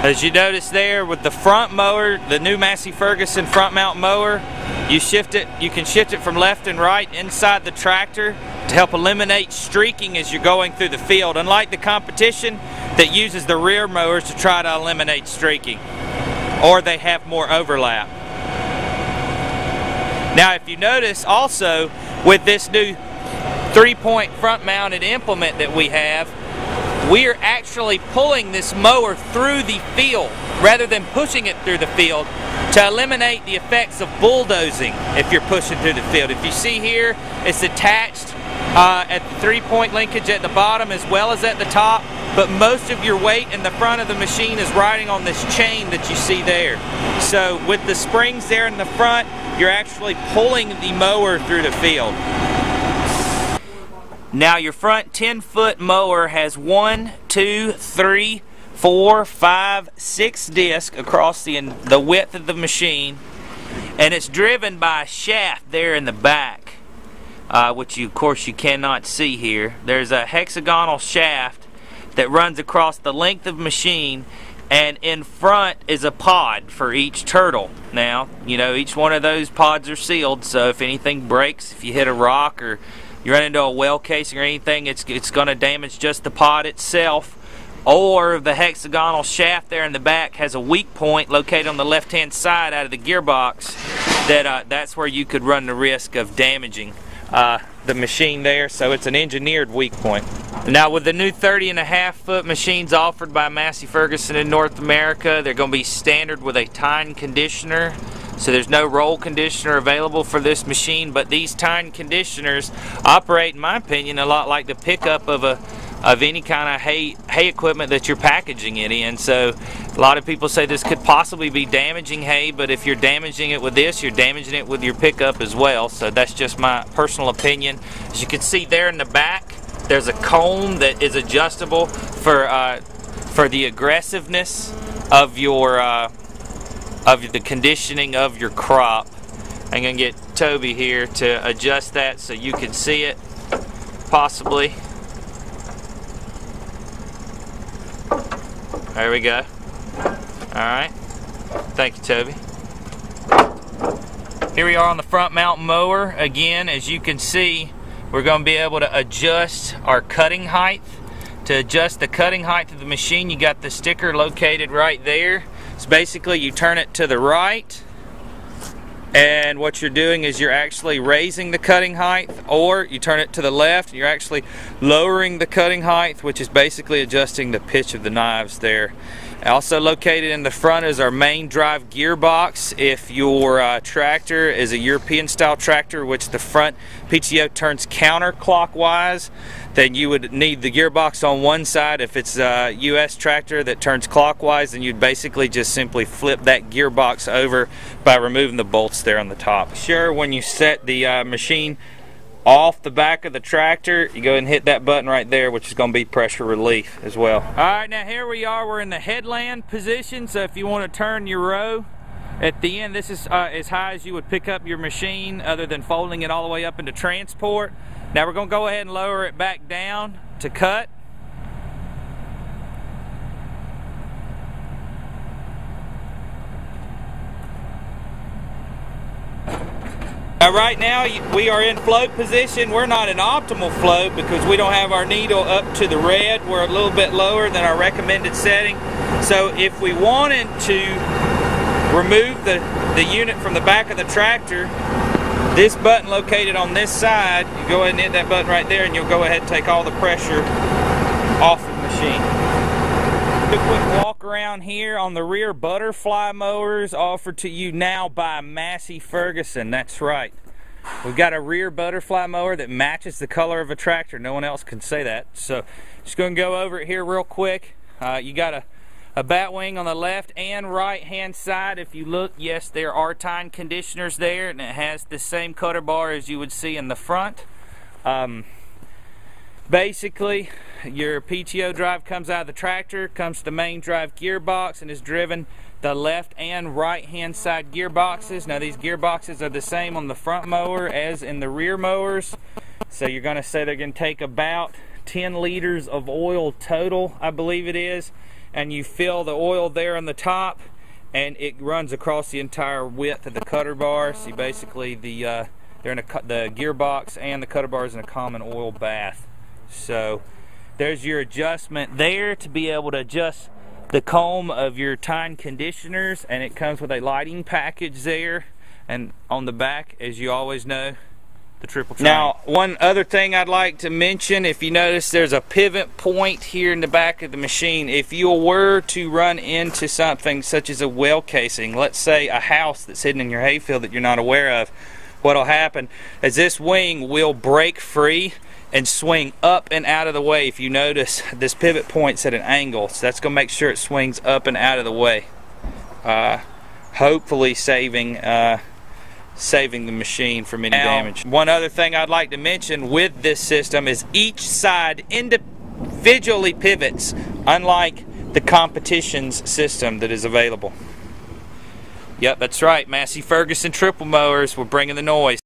As you notice there with the front mower, the new Massey Ferguson front mount mower, you can shift it from left and right inside the tractor to help eliminate streaking as you're going through the field, unlike the competition that uses the rear mowers to try to eliminate streaking, or they have more overlap. Now if you notice also with this new 3-point front mounted implement that we have, we are actually pulling this mower through the field rather than pushing it through the field to eliminate the effects of bulldozing if you're pushing through the field. If you see here, it's attached at the 3-point linkage at the bottom as well as at the top, but most of your weight in the front of the machine is riding on this chain that you see there. So with the springs there in the front, you're actually pulling the mower through the field. Now your front 10-foot mower has 1, 2, 3, 4, 5, 6 discs across the width of the machine, and it's driven by a shaft there in the back, which of course you cannot see here. There's a hexagonal shaft that runs across the length of machine, and in front is a pod for each turtle. Now, you know, each one of those pods are sealed, so if anything breaks, if you hit a rock or you run into a well casing or anything, it's going to damage just the pod itself. Or the hexagonal shaft there in the back has a weak point located on the left-hand side out of the gearbox. That's where you could run the risk of damaging the machine there. So it's an engineered weak point. Now with the new 30.5-foot machines offered by Massey Ferguson in North America, they're going to be standard with a tine conditioner. So there's no roll conditioner available for this machine, but these tine conditioners operate, in my opinion, a lot like the pickup of any kind of hay equipment that you're packaging it in. So a lot of people say this could possibly be damaging hay, but if you're damaging it with this, you're damaging it with your pickup as well. So that's just my personal opinion. As you can see there in the back, there's a comb that is adjustable for the aggressiveness of your of the conditioning of your crop. I'm going to get Toby here to adjust that so you can see it, possibly. There we go. Alright. Thank you, Toby. Here we are on the front mount mower. Again, as you can see, we're going to be able to adjust our cutting height. To adjust the cutting height of the machine, you got the sticker located right there. So basically you turn it to the right, and what you're doing is you're actually raising the cutting height, or you turn it to the left and you're actually lowering the cutting height, which is basically adjusting the pitch of the knives there. Also located in the front is our main drive gearbox. If your tractor is a European style tractor, which the front PTO turns counterclockwise, then you would need the gearbox on one side. If it's a US tractor that turns clockwise, then you'd basically just simply flip that gearbox over by removing the bolts there on the top. Sure, when you set the machine off the back of the tractor, you go ahead and hit that button right there, which is going to be pressure relief as well. Alright, now here we are, we're in the headland position, so if you want to turn your row at the end, this is as high as you would pick up your machine other than folding it all the way up into transport. Now we're going to go ahead and lower it back down to cut. Right now we are in float position. We're not in optimal float because we don't have our needle up to the red. We're a little bit lower than our recommended setting. So if we wanted to remove the unit from the back of the tractor, this button located on this side, you go ahead and hit that button right there and you'll go ahead and take all the pressure off the machine. A quick walk around here on the rear butterfly mowers offered to you now by Massey Ferguson. That's right. We've got a rear butterfly mower that matches the color of a tractor. No one else can say that. So just going to go over it here real quick. You got a bat wing on the left and right hand side. If you look, yes, there are tine conditioners there, and it has the same cutter bar as you would see in the front. Basically, your PTO drive comes out of the tractor, comes to the main drive gearbox, and is driven the left and right hand side gearboxes. Now these gearboxes are the same on the front mower as in the rear mowers. So you're going to say they're going to take about 10 liters of oil total, I believe it is. and you fill the oil there on the top, and it runs across the entire width of the cutter bar. See, basically the gearbox and the cutter bar is in a common oil bath. So there's your adjustment there to be able to adjust the comb of your tine conditioners, and it comes with a lighting package there, and on the back, as you always know, the triple train. Now, one other thing I'd like to mention, if you notice there's a pivot point here in the back of the machine. If you were to run into something such as a well casing, let's say a house that's hidden in your hayfield that you're not aware of, what'll happen is this wing will break free and swing up and out of the way. If you notice, this pivot point's at an angle, so that's going to make sure it swings up and out of the way, hopefully saving the machine from any damage. One other thing I'd like to mention with this system is each side individually pivots, unlike the competition's system that is available. Yep, that's right, Massey Ferguson triple mowers, we're bringing the noise.